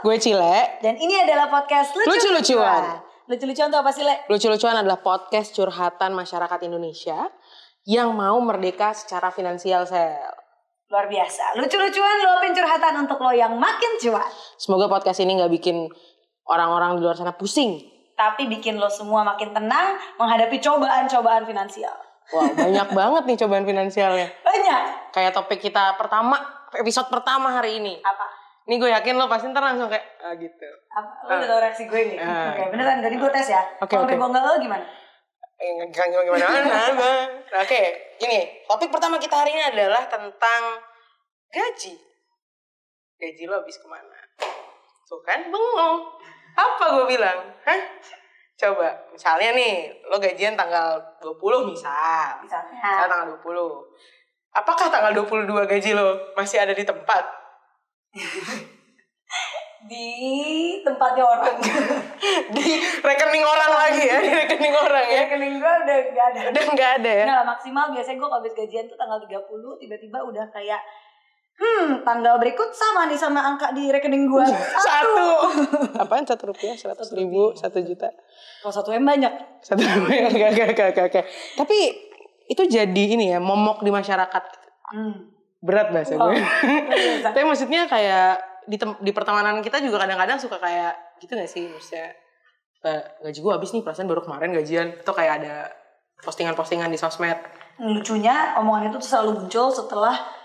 Gue Cile. Dan ini adalah podcast Lucu-lucuan. Lucu-lucuan itu apa sih, Le? Lucu-lucuan adalah podcast curhatan masyarakat Indonesia yang mau merdeka secara finansial, Sel. Luar biasa. Lucu-lucuan luapin curhatan untuk lo yang makin cuan. Semoga podcast ini gak bikin orang-orang di luar sana pusing. Tapi bikin lo semua makin tenang menghadapi cobaan-cobaan finansial. Wah, banyak banget nih cobaan finansialnya. Banyak. Kayak topik kita episode pertama hari ini. Apa? Ini gue yakin lo pasti ntar langsung kayak, gitu. Apa? Lo udah tau reaksi gue nih? Oke, beneran. Jadi gue tes ya. Kalau gue enggak lo gimana? Gimana? Oke, ini topik pertama kita hari ini adalah tentang gaji. Gaji lo habis kemana? Tuh kan, bengong. Apa gue bilang? Hah? Coba, misalnya nih, lo gajian tanggal 20 misal. Misalnya tanggal 20. Apakah tanggal 22 gaji lo masih ada di tempat? Di tempatnya orang. Di rekening orang lagi ya, di rekening orang ya. Rekening gue udah gak ada. Udah gak ada ya? Nah, maksimal biasanya gue kalau habis gajian tuh tanggal 30, tiba-tiba udah kayak tanggal berikut sama nih sama angka di rekening gue. Satu. Apaan 1 rupiah? 100 ribu? 1 juta? Kalau 1 M banyak. 1 rupiah? Gak. Tapi itu jadi ini ya, momok di masyarakat. Berat bahasa gue. Tapi maksudnya kayak di pertemanan kita juga kadang-kadang suka kayak gitu gak sih? Maksudnya gaji gue habis nih, perasaan baru kemarin gajian. Atau kayak ada postingan-postingan di sosmed. Lucunya omongan itu tuh selalu muncul setelah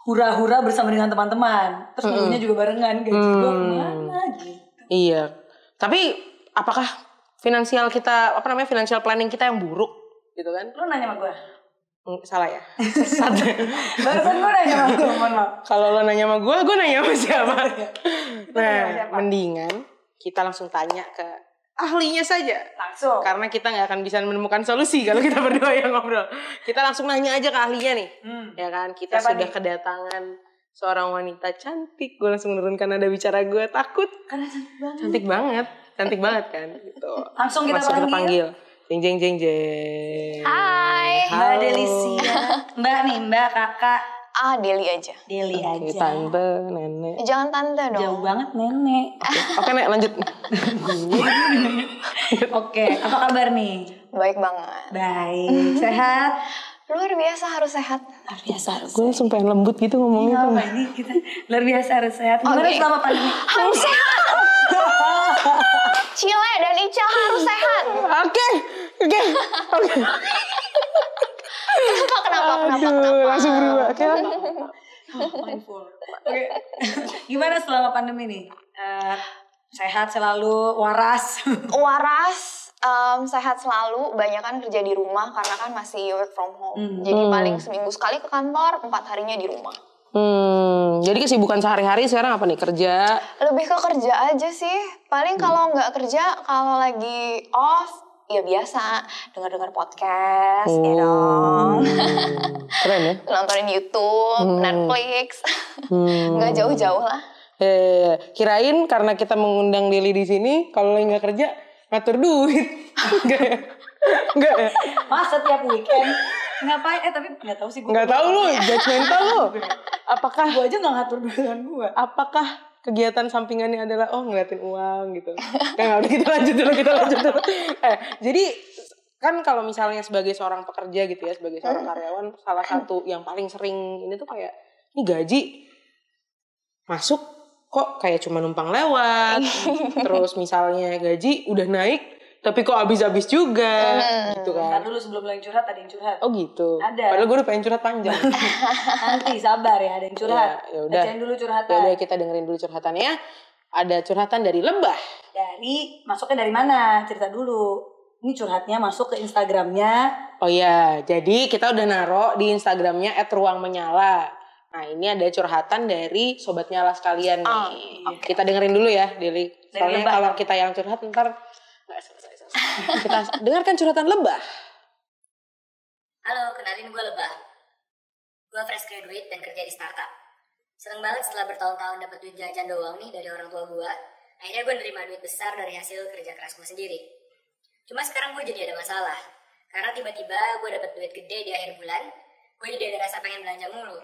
hura-hura bersama dengan teman-teman. Terus ngomongnya juga barengan, gaji gue kemana gitu. Iya. Tapi apakah finansial planning kita yang buruk gitu kan? Lu nanya sama gue? Salah ya? Barusan gue nanya sama gue, mohon maaf. Kalau lo nanya sama gue nanya sama siapa? Nah, mendingan kita langsung tanya ke ahlinya saja. Langsung. Karena kita gak akan bisa menemukan solusi kalau kita berdua yang ngobrol. Kita langsung nanya aja ke ahlinya nih. Ya kan, kita siapa sudah kedatangan seorang wanita cantik. Gue langsung menurunkan nada bicara gue, takut. Karena cantik banget. Cantik banget kan gitu. Langsung kita panggil. Jeng. Hai. Mbak Delisia. Mbak, kakak. Deli aja. Deli aja. Tante, nenek. Jangan tante dong. Jauh banget nenek. Oke, Nek, lanjut. Oke, apa kabar nih? Baik banget. Baik. Sehat? Luar biasa harus sehat. Luar biasa harus. Gue langsung pengen lembut gitu ngomongnya. Iya, ini kita luar biasa harus sehat. Gimana selama pandemi? Harus sehat. Cile dan Ica harus sehat. Oke. Kenapa? Langsung berubah. Oke. Mindful. Oke. Gimana selama pandemi nih? Sehat selalu, waras. Sehat selalu. Banyak kan kerja di rumah karena kan masih work from home. Jadi paling seminggu sekali ke kantor, 4 harinya di rumah. Jadi kesibukan sehari-hari sekarang apa nih? Kerja? Lebih ke kerja aja sih. Paling kalau nggak kerja, kalau lagi off, ya biasa dengar podcast, ya dong. Keren ya? Nontonin YouTube, Netflix, nggak jauh-jauh lah. Kirain karena kita mengundang Deli di sini, kalau lagi nggak kerja ngatur duit. Enggak ya? Masa tiap weekend ngapain? Tapi nggak tahu sih gue. Nggak tahu lu, judgmental lu. Apakah gue aja nggak ngatur duitan gue? Apakah kegiatan sampingannya adalah ngeliatin uang gitu? Udah kita lanjut dulu. Jadi kan kalau misalnya sebagai seorang pekerja gitu ya, sebagai seorang karyawan, salah satu yang paling sering ini tuh kayak ini gaji masuk kok kayak cuma numpang lewat. Terus misalnya gaji udah naik tapi kok habis-habis juga gitu kan. Dulu sebelum mulai curhat ada yang curhat. Oh gitu. Ada. Padahal gue udah pengen curhat panjang. Nanti sabar ya, ada yang curhat. Ya udah. Bacain dulu curhatan. Ya udah, kita dengerin dulu curhatannya. Ada curhatan dari Lebah. Masuknya dari mana? Cerita dulu. Ini curhatnya masuk ke Instagramnya. Oh iya, jadi kita udah naro di Instagramnya @ruangmenyala. Nah, ini ada curhatan dari Sobat Nyala sekalian nih. Kita dengerin dulu ya, Deli. Soalnya kalau kita yang curhat ntar nggak selesai. Kita dengarkan curhatan Lebah. Halo, kenalin gue Lebah. Gue fresh graduate dan kerja di startup. Seneng banget setelah bertahun-tahun dapat duit jajan doang nih dari orang tua gue. Akhirnya gue nerima duit besar dari hasil kerja keras gue sendiri. Cuma sekarang gue jadi ada masalah. Karena tiba-tiba gue dapat duit gede di akhir bulan, gue jadi ada rasa pengen belanja mulu.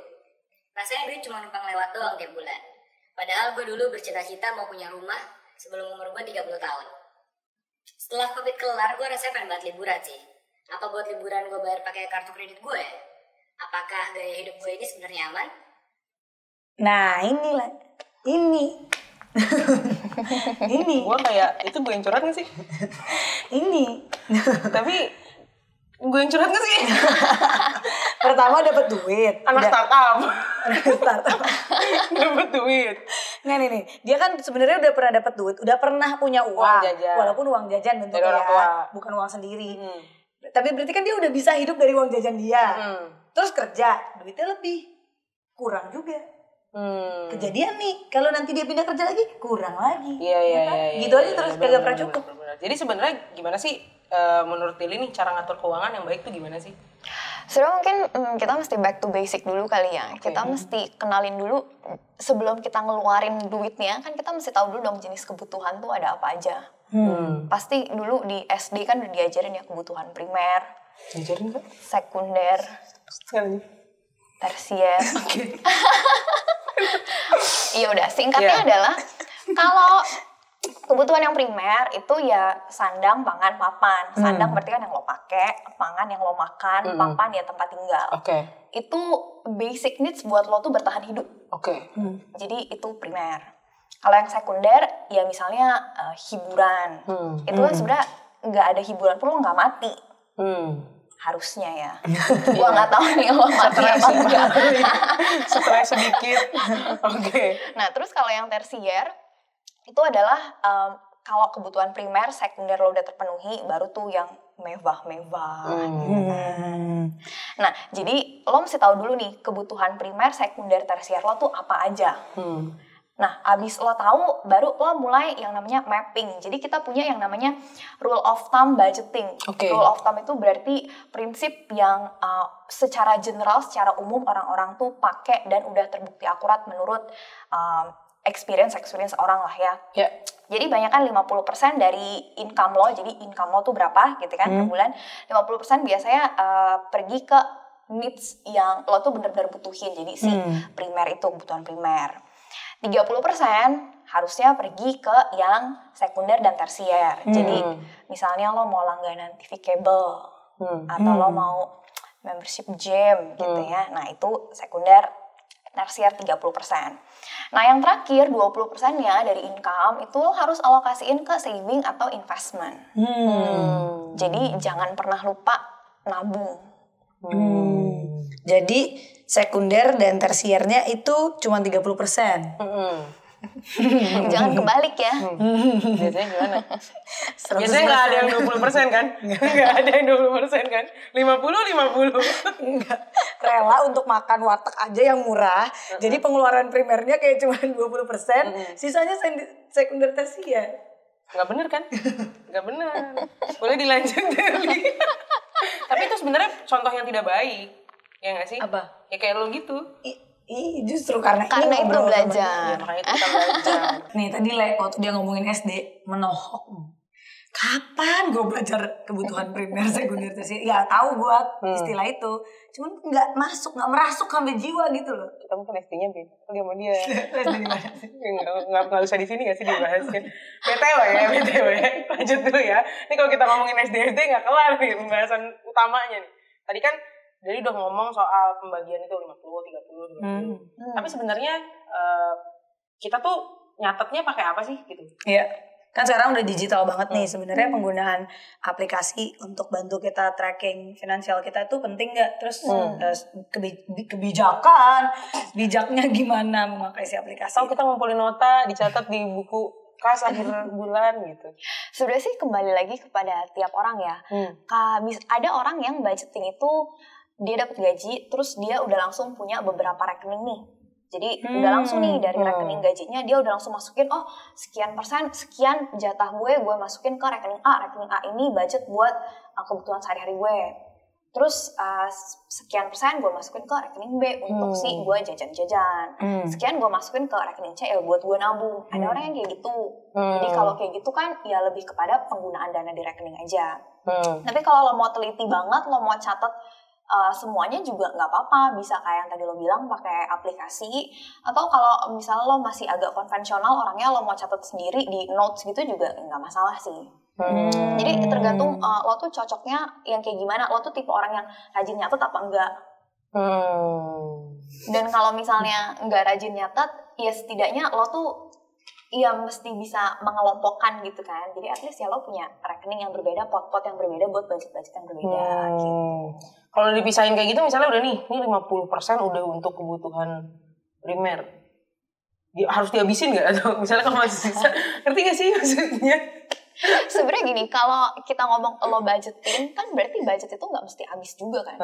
Rasanya duit cuma numpang lewat doang tiap bulan. Padahal gue dulu bercita-cita mau punya rumah sebelum umur gue 30 tahun. Setelah COVID kelar, gue rasanya pengen banget liburan sih. Apa buat liburan gue bayar pakai kartu kredit gue? Apakah gaya hidup gue ini sebenarnya aman? Nah inilah, ini. Gue kayak, itu gue yang curhat gak sih? Ini. Tapi gue yang curhat gak sih? Pertama dapat duit. Anak startup. Startup. Dapat duit. Nggak nih, dia kan sebenarnya udah pernah dapat duit, udah pernah punya uang, Uang jajan. walaupun uang jajan bentuknya Dari orang tua. bukan uang sendiri. Tapi berarti kan dia udah bisa hidup dari uang jajan dia. Terus kerja, duitnya lebih, kurang juga. Kejadian nih, kalau nanti dia pindah kerja lagi, kurang lagi. Iya. Gitu aja terus kagak pernah cukup. Bener. Jadi sebenarnya gimana sih menurut Tili nih cara ngatur keuangan yang baik tuh gimana sih? Sebenarnya mungkin kita mesti back to basic dulu kali ya. Kita mesti kenalin dulu sebelum kita ngeluarin duitnya, kan kita mesti tahu dulu dong jenis kebutuhan tuh ada apa aja. Pasti dulu di SD kan udah diajarin ya kebutuhan primer, Diajarin gak? sekunder, Sekali. tersier. Iya udah, singkatnya adalah kalau kebutuhan yang primer itu ya sandang, pangan, papan. Sandang berarti kan yang lo pakai, pangan yang lo makan, papan ya tempat tinggal. Oke. Itu basic needs buat lo tuh bertahan hidup. Oke. Jadi itu primer. Kalau yang sekunder ya misalnya hiburan. Itu kan sebenarnya nggak ada hiburan pun lo nggak mati. Harusnya ya. Gua nggak tahu nih lo mati apa enggak. Stres sedikit. Oke. Nah terus kalau yang tersier itu adalah kalau kebutuhan primer, sekunder lo udah terpenuhi, baru tuh yang mewah-mewah gitu kan. Nah, jadi lo mesti tahu dulu nih kebutuhan primer, sekunder, tersier lo tuh apa aja. Nah, abis lo tahu, baru lo mulai yang namanya mapping. Jadi kita punya yang namanya rule of thumb budgeting. Rule of thumb itu berarti prinsip yang secara general, secara umum orang-orang tuh pakai dan udah terbukti akurat menurut experience orang lah ya. Jadi banyak kan 50% dari income lo, jadi income lo tuh berapa gitu kan per bulan. 50% biasanya pergi ke needs yang lo tuh bener-bener butuhin. Jadi si primer itu kebutuhan primer. 30% harusnya pergi ke yang sekunder dan tersier. Jadi misalnya lo mau langganan TV kabel atau lo mau membership gym gitu ya. Nah itu sekunder, tersier 30%. Nah yang terakhir 20%-nya dari income itu lo harus alokasiin ke saving atau investment. Jadi jangan pernah lupa nabung. Jadi sekunder dan tersiernya itu cuma 30%. Jangan kebalik ya. Biasanya gimana? Biasanya nggak ada yang 20% kan? Nggak ada yang 20% kan? 50-50. Enggak. Rela untuk makan warteg aja yang murah. Jadi pengeluaran primernya kayak cuma 20%, sisanya sekunder tersier. Nggak bener kan? Nggak bener. Boleh dilanjut Deli. Tapi itu sebenarnya contoh yang tidak baik. Ya nggak sih? Apa? Ya kayak lo gitu. Justru karena itu ngobrol belajar. Ya, makanya itu kita belajar. Nih tadi waktu dia ngomongin SD menohok. Kapan gue belajar kebutuhan primer, sekunder, tersier? Ya tahu gue istilah itu, cuman nggak merasuk sampai jiwa gitu loh. Kita bukan SD-nya beda. Dia sama dia. Nggak usah di sini nggak sih dibahasnya. BTW. Lanjut dulu ya. Ini kalau kita ngomongin SD nggak kelar nih pembahasan utamanya nih. Tadi kan jadi udah ngomong soal pembagian itu 50, 30, 20. Tapi sebenarnya kita tuh nyatetnya pakai apa sih gitu? Iya. Kan sekarang udah digital banget nih sebenarnya penggunaan aplikasi untuk bantu kita tracking finansial kita tuh penting nggak? Terus kebijakan, bijaknya gimana memakai si aplikasi? Atau kita ngumpulin nota dicatat di buku kas akhir bulan gitu. Sebenarnya sih kembali lagi kepada tiap orang ya. Ada orang yang budgeting itu dia dapat gaji, terus dia udah langsung punya beberapa rekening nih. Jadi udah langsung nih dari rekening gajinya dia udah langsung masukin sekian persen, sekian jatah gue masukin ke rekening A. Rekening A ini budget buat kebutuhan sehari-hari gue. Terus sekian persen gue masukin ke rekening B untuk si gue jajan-jajan. Sekian gue masukin ke rekening C buat gue nabung. Ada orang yang kayak gitu. Jadi kalau kayak gitu kan ya lebih kepada penggunaan dana di rekening aja. Tapi kalau lo mau teliti banget, lo mau catat semuanya juga nggak apa-apa, bisa kayak yang tadi lo bilang pakai aplikasi, atau kalau misalnya lo masih agak konvensional orangnya, lo mau catat sendiri di notes gitu juga nggak masalah sih. Jadi tergantung lo tuh cocoknya yang kayak gimana, lo tuh tipe orang yang rajin nyatet apa enggak. Dan kalau misalnya nggak rajin nyatet, ya setidaknya lo tuh ya mesti bisa mengelompokkan gitu kan. Jadi at least ya lo punya rekening yang berbeda, pot-pot yang berbeda buat budget-budget yang berbeda gitu. Kalau dipisahin kayak gitu misalnya udah nih, ini 50% udah untuk kebutuhan primer. Harus dihabisin nggak? Atau misalnya kalau masih sisa, ngerti nggak sih maksudnya? Sebenarnya gini, kalau kita ngomong lo budgeting, kan berarti budget itu nggak mesti habis juga kan.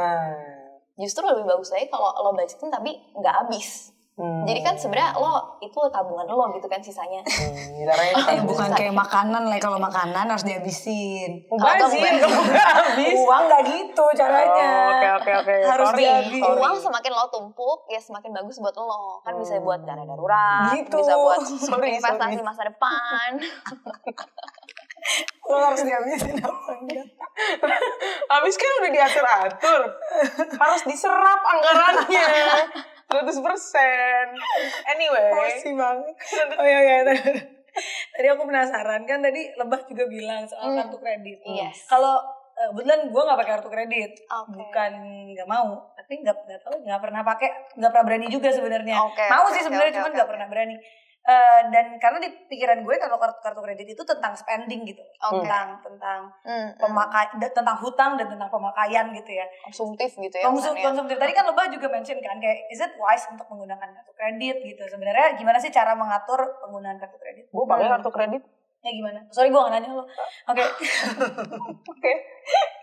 Justru lebih bagus lagi kalau lo budgeting tapi nggak habis. Jadi kan sebenarnya lo itu tabungan lo gitu kan sisanya. Bukan kayak makanan lah, kalau makanan harus dihabisin. Mubazir kalau nggak habis. Uang nggak gitu caranya. Oke. Harus dihabis. Uang semakin lo tumpuk ya semakin bagus buat lo. Kan bisa buat dana darurat, Gitu. bisa buat investasi masa depan. Lo harus dihabisin apa enggak? Habis kan udah diatur-atur. Harus diserap anggarannya. 100%. Anyway. Emosi banget. Oh iya. Tadi aku penasaran kan, tadi Lebah juga bilang soal kartu kredit. Yes. Kalau kebetulan gue nggak pakai kartu kredit, bukan nggak mau, tapi nggak tahu, nggak pernah pakai, nggak pernah berani juga sebenarnya. Mau sih sebenarnya, cuman nggak pernah berani. Dan karena di pikiran gue kalau kartu kredit itu tentang spending gitu, tentang tentang hutang dan tentang pemakaian gitu ya, konsumtif gitu ya. Konsumtif. Tadi kan Lebah juga mention kan kayak is it wise untuk menggunakan kartu kredit gitu. Sebenarnya gimana sih cara mengatur penggunaan kartu kredit? Gue pakai kartu kredit. Ya gimana? Sorry gue gak nanya lo. Oke.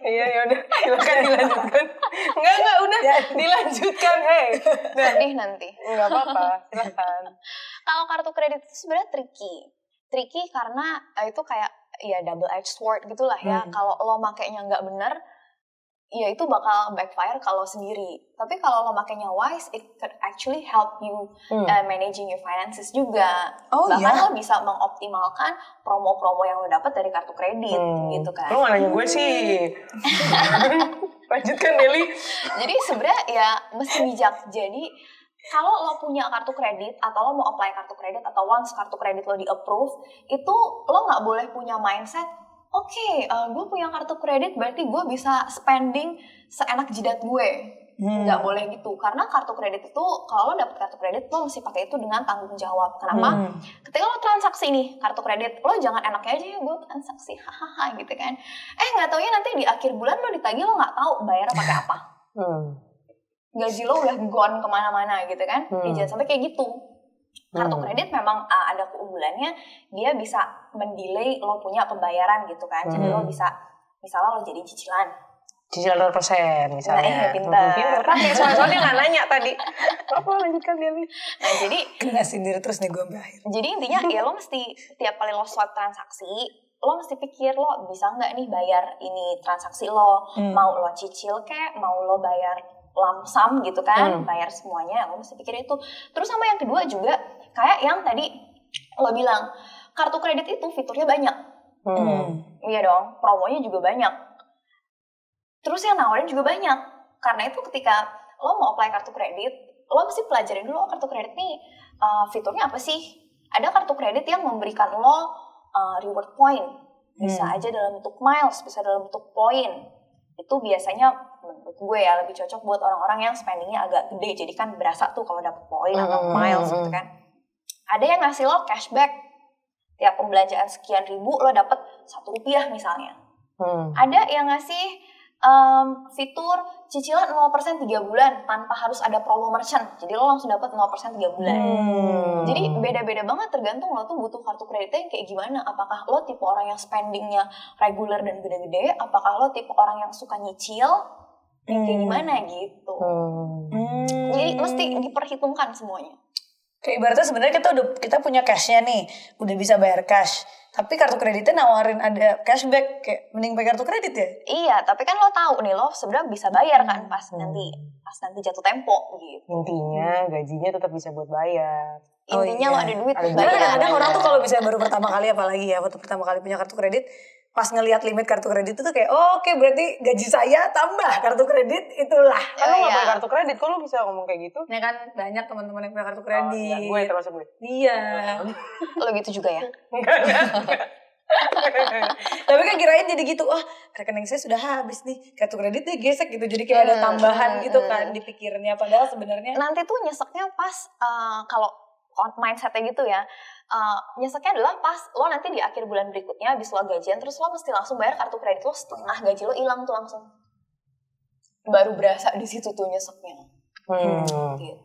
Iya ya udah, silakan dilanjutkan. Enggak udah dilanjutkan. Nanti. Enggak apa-apa, silakan. Kalau kartu kredit itu sebenarnya tricky karena itu kayak ya double edged sword gitulah ya. Kalau lo makainya nggak bener, ya itu bakal backfire kalau sendiri. Tapi kalau lo makainya wise, it could actually help you managing your finances juga. Bahkan lo bisa mengoptimalkan promo-promo yang lo dapat dari kartu kredit gitu kan. Lo nggak nanya gue sih. Lanjutkan Deli. Jadi sebenarnya ya mesti bijak. Jadi kalau lo punya kartu kredit atau lo mau apply kartu kredit atau once kartu kredit lo di approve, itu lo nggak boleh punya mindset gue punya kartu kredit berarti gue bisa spending seenak jidat gue. Nggak boleh gitu, karena kartu kredit itu kalau lo dapet kartu kredit lo mesti pakai itu dengan tanggung jawab. Kenapa? Ketika lo transaksi nih kartu kredit, lo jangan enaknya aja ya gue transaksi hahaha gitu kan. Nggak taunya nanti di akhir bulan lo ditagih, lo nggak tahu bayarnya pakai apa. Gaji lo udah gone kemana-mana gitu kan. Jangan sampai kayak gitu. Kartu kredit memang ada keunggulannya, dia bisa mendelay lo punya pembayaran gitu kan. Jadi lo bisa, misalnya lo jadi cicilan 0% misalnya. Pintar. Soalnya nggak nanya tadi. Apa lanjutkan dia nih? Nah jadi kena sindir terus nih gue sampai akhir. Jadi intinya ya lo mesti tiap kali lo swipe transaksi, lo mesti pikir lo bisa nggak nih bayar ini transaksi lo. Mau lo cicil kek, mau lo bayar lump sum gitu kan, bayar semuanya, lo mesti pikir itu. Terus sama yang kedua juga, kayak yang tadi lo bilang, kartu kredit itu fiturnya banyak. Iya dong, promonya juga banyak. Terus yang nawarin juga banyak. Karena itu ketika lo mau apply kartu kredit, lo mesti pelajarin dulu kartu kredit nih fiturnya apa sih. Ada kartu kredit yang memberikan lo reward point. Bisa aja dalam bentuk miles, bisa dalam bentuk poin. Itu biasanya menurut gue ya lebih cocok buat orang-orang yang spendingnya agak gede. Jadi kan berasa tuh kalau dapet poin atau miles gitu kan. Ada yang ngasih lo cashback. Tiap pembelanjaan sekian ribu lo dapet Rp1 misalnya. Ada yang ngasih fitur cicilan 0% 3 bulan tanpa harus ada promo merchant. Jadi lo langsung dapat 0% 3 bulan. Jadi beda-beda banget tergantung lo tuh butuh kartu kreditnya yang kayak gimana. Apakah lo tipe orang yang spendingnya reguler dan gede-gede, apakah lo tipe orang yang suka nyicil, yang kayak gimana gitu. Jadi mesti diperhitungkan semuanya. Kayak ibaratnya sebenarnya kita punya cashnya nih, udah bisa bayar cash. Tapi kartu kreditnya nawarin ada cashback, kayak mending pakai kartu kredit ya? Iya, tapi kan lo tahu nih lo sebenarnya bisa bayar kan pas nanti jatuh tempo gitu. Intinya gajinya tetap bisa buat bayar. Intinya lo ada duit buat bayar. Kadang-kadang orang tuh kalau bisa baru pertama kali, apalagi ya waktu pertama kali punya kartu kredit, pas ngelihat limit kartu kredit itu tuh kayak oke, berarti gaji saya tambah kartu kredit itulah. Kan lo gak punya kartu kredit, kok lo bisa ngomong kayak gitu? Nah kan banyak teman-teman yang punya kartu Oh, kredit. gue termasuk gue. Iya. Lo gitu juga ya? Tapi kan kirain jadi gitu, wah rekening saya sudah habis nih, kartu kreditnya gesek gitu, jadi kayak ada tambahan gitu kan di pikirnya, padahal sebenarnya Nanti tuh nyeseknya pas kalau mindsetnya gitu ya, nyeseknya adalah pas lo nanti di akhir bulan berikutnya habis lo gajian, terus lo mesti langsung bayar kartu kredit lo, setengah gaji lo hilang tuh langsung, baru berasa di situ tuh nyeseknya. Gitu.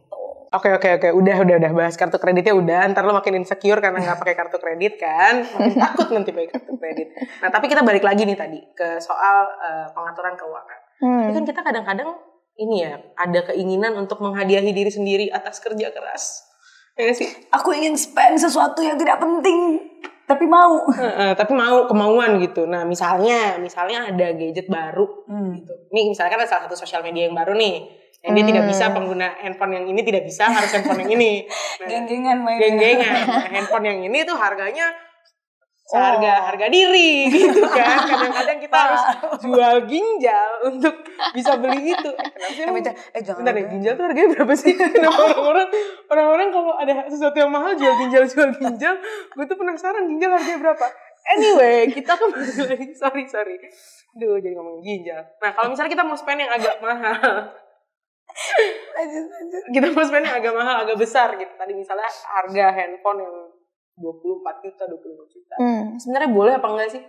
Oke, udah bahas kartu kreditnya udah. Ntar lo makin insecure karena nggak pakai kartu kredit kan, makin takut nanti pakai kartu kredit. Nah tapi kita balik lagi nih tadi ke soal pengaturan keuangan. Tapi kan kita kadang-kadang ini ya ada keinginan untuk menghadiahi diri sendiri atas kerja keras. Ya sih. aku ingin spend sesuatu yang tidak penting tapi mau. Tapi mau kemauan gitu. Nah misalnya ada gadget baru gitu. Nih misalnya kan ada salah satu sosial media yang baru nih. Yang dia tidak bisa pengguna handphone yang ini tidak bisa, harus handphone yang ini. Nah, geng-gengan main. Nah, handphone yang ini tuh harganya harga diri gitu kan. Kadang-kadang kita harus jual ginjal untuk bisa beli itu. Kenapa sih? Jangan. Bentar deh, ginjal tuh harganya berapa sih? Kenapa orang-orang kalau ada sesuatu yang mahal jual ginjal. Gue tuh penasaran ginjal harganya berapa. Anyway, kita kembali lagi. Sorry. Duh, jadi ngomongin ginjal. Nah, kalau misalnya kita mau spend yang agak mahal. Kita mau spend yang agak mahal, agak besar gitu. Tadi misalnya harga handphone yang 24 juta. Sebenarnya boleh apa enggak sih?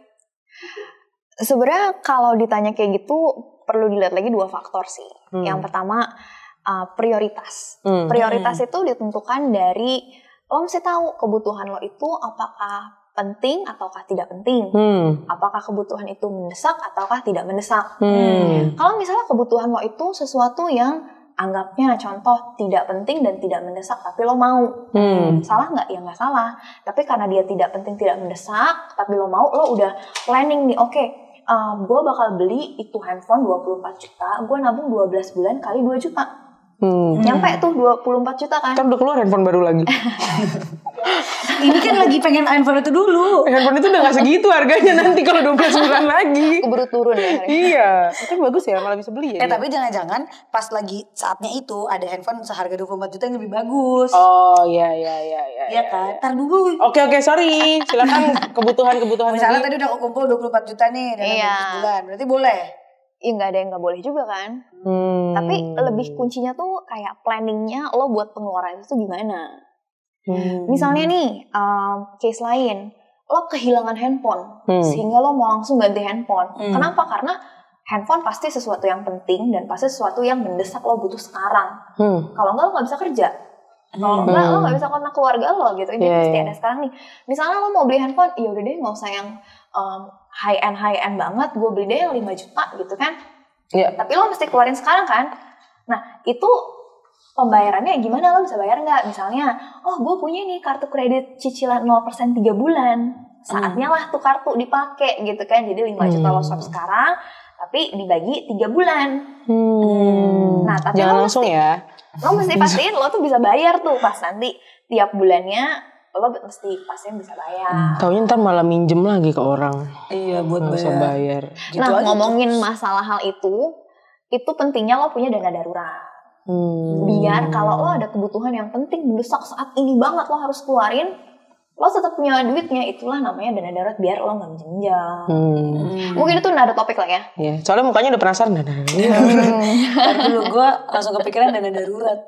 Sebenarnya kalau ditanya kayak gitu perlu dilihat lagi dua faktor sih. Yang pertama prioritas. Prioritas itu ditentukan dari lo mesti tahu kebutuhan lo itu apakah penting ataukah tidak penting. Apakah kebutuhan itu mendesak ataukah tidak mendesak. Kalau misalnya kebutuhan lo itu sesuatu yang anggapnya contoh tidak penting dan tidak mendesak tapi lo mau. Salah nggak? Ya nggak salah. Tapi karena dia tidak penting tidak mendesak tapi lo mau, lo udah planning nih, oke, gue bakal beli itu handphone 24 juta, gue nabung 12 bulan kali 2 juta. Nyampe tuh 24 juta kan. Kan udah keluar handphone baru lagi. Ini kan lagi pengen handphone itu dulu. Handphone itu udah gak segitu harganya nanti kalau 12 bulan lagi. Keburu turun ya. Iya, itu bagus ya, malah bisa beli ya. Tapi jangan-jangan pas lagi saatnya itu ada handphone seharga 24 juta yang lebih bagus. Oh iya. Iya kan? Ntar dulu. Oke, sorry. Silakan kebutuhan Misalnya tadi udah kumpul 24 juta nih dalam 12 bulan. Berarti boleh? Iya, nggak ada yang nggak boleh juga kan. Tapi lebih kuncinya tuh kayak planningnya lo buat pengeluaran itu gimana. Misalnya nih case lain, lo kehilangan handphone sehingga lo mau langsung ganti handphone. Kenapa? Karena handphone pasti sesuatu yang penting dan pasti sesuatu yang mendesak lo butuh sekarang. Kalau enggak lo nggak bisa kerja. Kalau enggak lo nggak bisa kontak keluarga lo gitu. Jadi pasti ada sekarang nih. Misalnya lo mau beli handphone, ya udah deh nggak usah yang high end banget, gue beli deh yang 5 juta gitu kan. Tapi lo mesti keluarin sekarang kan. Nah itu pembayarannya gimana, lo bisa bayar nggak? Misalnya, gue punya nih kartu kredit cicilan 0% 3 bulan. Saatnya lah tuh kartu dipakai gitu kan. Jadi 5 juta lo swap sekarang, tapi dibagi 3 bulan. Nah tapi jangan langsung ya. Lo mesti pastiin lo tuh bisa bayar tuh pas nanti tiap bulannya. Lo mesti pastiin bisa bayar. Taunya ntar malah minjem lagi ke orang. Iya, buat bayar. Gitu nah ngomongin masalah hal itu pentingnya lo punya dana darurat. Biar kalau lo ada kebutuhan yang penting mendesak saat ini banget lo harus keluarin, lo tetap punya duitnya. Itulah namanya dana darurat, biar lo nggak minjem. Mungkin itu ada topik lah ya. Iya, soalnya mukanya udah penasaran. Ntar dulu gue langsung kepikiran dana darurat.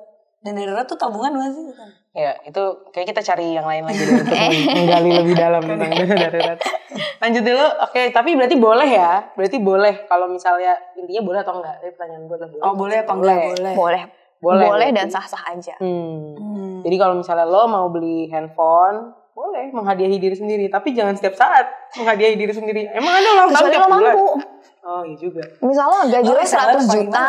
Dana darurat tuh tabungan gak sih? Ya, itu kayak kita cari yang lain lagi untuk menggali lebih dalam tentang dana darurat. Lanjut dulu. Oke, tapi berarti boleh ya? Berarti boleh kalau misalnya intinya boleh atau enggak? Ini pertanyaan gue lah. Boleh apa enggak? Boleh dan sah-sah aja. Jadi kalau misalnya lo mau beli handphone, boleh menghadiahi diri sendiri, tapi jangan setiap saat menghadiahi diri sendiri. Emang ada ulang tahun tiap bulan? Oh iya juga. Misalnya gaji lo 100 juta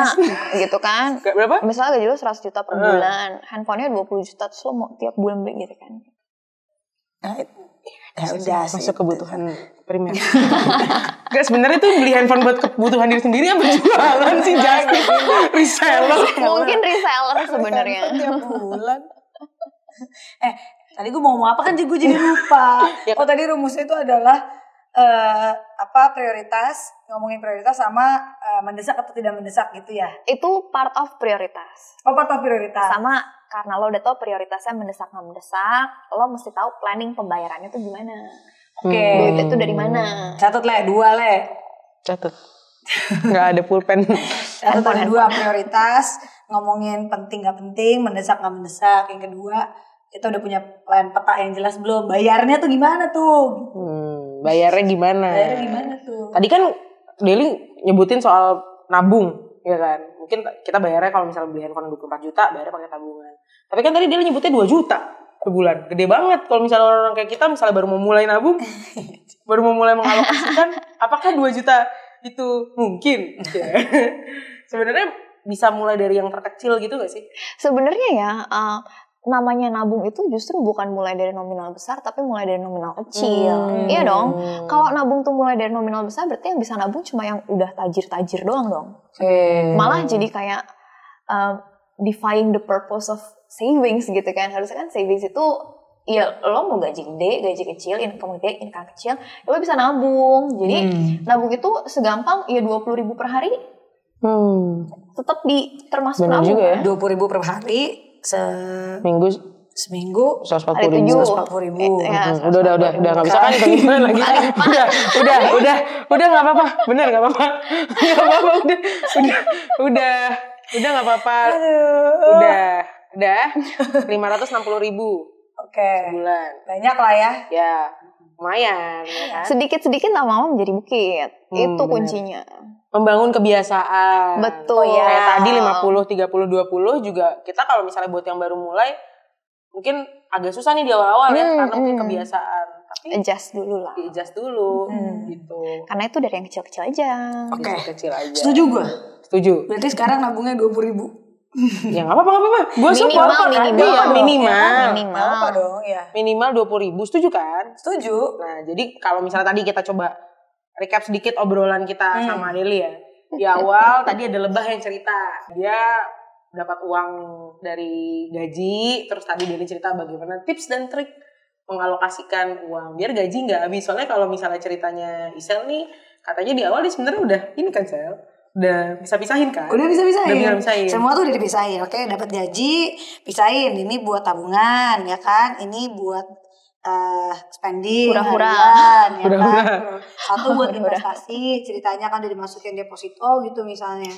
gitu kan. Berapa? Misalnya gaji lo 100 juta per bulan, handphonenya 20 juta, terus lo mau tiap bulan beli gitu kan. Udah masuk kebutuhan primer. Gak, sebenarnya tuh beli handphone buat kebutuhan diri sendiri apa jualan sih? Jangan reseller. Mungkin reseller sebenarnya. Tiap bulan. Tadi gue mau ngomong apa kan gue jadi lupa. Tadi rumusnya itu adalah prioritas, ngomongin prioritas sama mendesak atau tidak mendesak gitu ya? Itu part of prioritas. Oh, part of prioritas. Sama karena lo udah tahu prioritasnya mendesak nggak mendesak, lo mesti tahu planning pembayarannya tuh gimana. Oke. Duit itu dari mana? Catat Le, 2 Le. Catat. Nggak ada pulpen. Catat ada 2 prioritas, ngomongin penting nggak penting, mendesak nggak mendesak. Yang kedua, kita udah punya plan peta yang jelas belum? Bayarnya tuh gimana tuh? Bayarnya gimana? Bayarnya gimana tuh? Tadi kan Deli nyebutin soal nabung, ya kan? Mungkin kita bayarnya kalau misalnya beli handphone 24 juta, bayarnya pakai tabungan. Tapi kan tadi Deli nyebutnya 2 juta per bulan. Gede banget kalau misalnya orang kayak kita misalnya baru mau mulai nabung, baru mau mulai mengalokasikan, apakah 2 juta itu mungkin? Sebenarnya bisa mulai dari yang terkecil gitu gak sih? Sebenarnya ya, namanya nabung itu justru bukan mulai dari nominal besar, tapi mulai dari nominal kecil. Iya dong. Kalau nabung tuh mulai dari nominal besar, berarti yang bisa nabung cuma yang udah tajir-tajir doang dong. Malah jadi kayak defying the purpose of savings gitu kan. Harusnya kan savings itu, ya lo mau gaji gede, gaji kecil, income gede, income kecil, ya lo bisa nabung. Jadi nabung itu segampang ya 20.000 per hari. Tetap termasuk bener nabung. Juga ya. 20.000 per hari, seminggu 140.000. Udah nggak bisa kan hitung-hitungan lagi. Udah nggak apa-apa, bener nggak apa-apa, udah nggak apa-apa, udah 560.000. Oke. Sebulan. Banyak lah ya. Ya, lumayan. Ya kan? Sedikit-sedikit lama-lama menjadi bukit. Itu bener. kuncinya. Membangun kebiasaan. Betul. Kayak tadi 50, 30, 20 juga kita kalau misalnya buat yang baru mulai mungkin agak susah nih di awal-awal ya karena mungkin kebiasaan. Tapi adjust dulu lah. Adjust dulu gitu. Karena itu dari yang kecil-kecil aja. Oke. Kecil aja. Setuju gue. Setuju. Berarti sekarang nabungnya 20.000. Ya nggak apa-apa. Gue support kok. Minimal. Apa dong ya. Minimal 20.000. Setuju kan? Setuju. Nah jadi kalau misalnya tadi kita coba recap sedikit obrolan kita sama Deli ya. Di awal tadi ada Lebah yang cerita. Dia dapat uang dari gaji. Terus tadi Deli cerita bagaimana tips dan trik mengalokasikan uang. Biar gaji nggak habis. Soalnya kalau misalnya ceritanya Isel nih. Katanya di awal dia sebenarnya udah ini kan Sel. Udah bisa pisahin kan? Udah bisa pisahin. Pisahin. Semua tuh udah dipisahin. Oke, dapat gaji, pisahin. Ini buat tabungan, ya kan? Ini buat spending, harian, ya kan? Satu buat investasi, ceritanya kan udah dimasukin deposito gitu misalnya.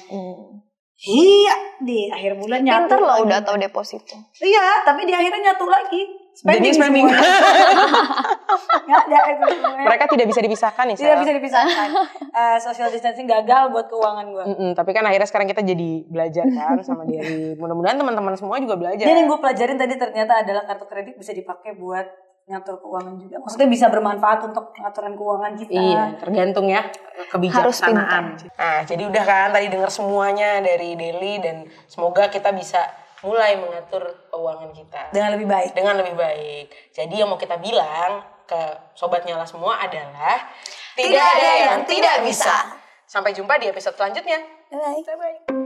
Iya, di akhir bulan nyatu. Pinter loh udah tahu deposito. Iya, tapi di akhirnya nyatu lagi. Jadi spending. Nggak ada itu semuanya. Mereka tidak bisa dipisahkan ya, Tidak bisa dipisahkan. Social distancing gagal buat keuangan gue. Tapi kan akhirnya sekarang kita jadi belajar kan sama Deli. Mudah-mudahan teman-teman semua juga belajar. Dan yang gue pelajarin tadi ternyata adalah kartu kredit bisa dipakai buat ngatur keuangan juga. Maksudnya bisa bermanfaat untuk pengaturan keuangan kita. Iya, tergantung ya kebijaksanaan. Nah, jadi udah kan tadi dengar semuanya dari Deli dan semoga kita bisa mulai mengatur keuangan kita dengan lebih baik. Jadi yang mau kita bilang ke Sobat Nyala semua adalah tidak ada yang tidak bisa. Sampai jumpa di episode selanjutnya. Bye.